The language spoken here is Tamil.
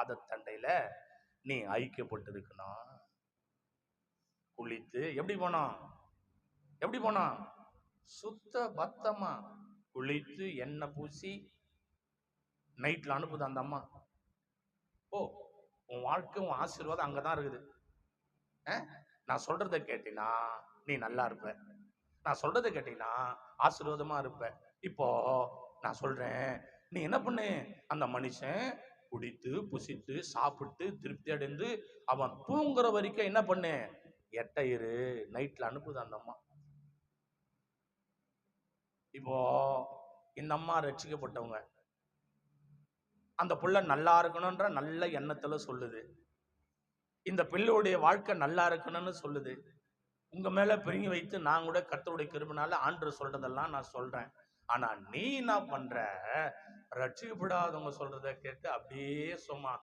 பாதத்தண்டையில நீ ஐக்கியப்பட்டிருக்கணும். குளித்து எப்படி போனோம்? சுத்த பத்தமா குளித்து எண்ணெய் பூசி நைட்ல அனுப்புது அந்த அம்மா. ஓ, உன் வாழ்க்கை உன் ஆசீர்வாதம் அங்கதான் இருக்குது. நான் சொல்றதை கேட்டீங்கன்னா நீ நல்லா இருப்ப. நான் சொல்றதை கேட்டீங்கன்னா ஆசீர்வாதமா இருப்ப. இப்போ நான் சொல்றேன், நீ என்ன பண்ணு, அந்த மனுஷன் குடித்து புசித்து சாப்பிட்டு திருப்தி அடைந்து அவன் தூங்குற வரைக்கும் என்ன பண்ணு, எட்டையிரு நைட்ல அனுப்புது அந்த அம்மா. இப்போ இந்த அம்மா ரட்சிக்கப்பட்டவங்க, அந்த புள்ள நல்லா இருக்கணும்ன்ற நல்ல எண்ணத்துல சொல்லுது. இந்த பிள்ளையுடைய வாழ்க்கை நல்லா இருக்கணும்னு சொல்லுது. உங்க மேல பிரிங்கி வைத்து நான் கூட கர்த்தருடைய கிருபையினால ஆண்டவர் சொல்றதெல்லாம் நான் சொல்றேன். ஆனா நீ என்ன பண்ற, ரட்சிக்கப்படாதவங்க சொல்றதை கேட்டு அப்படியே சும்மா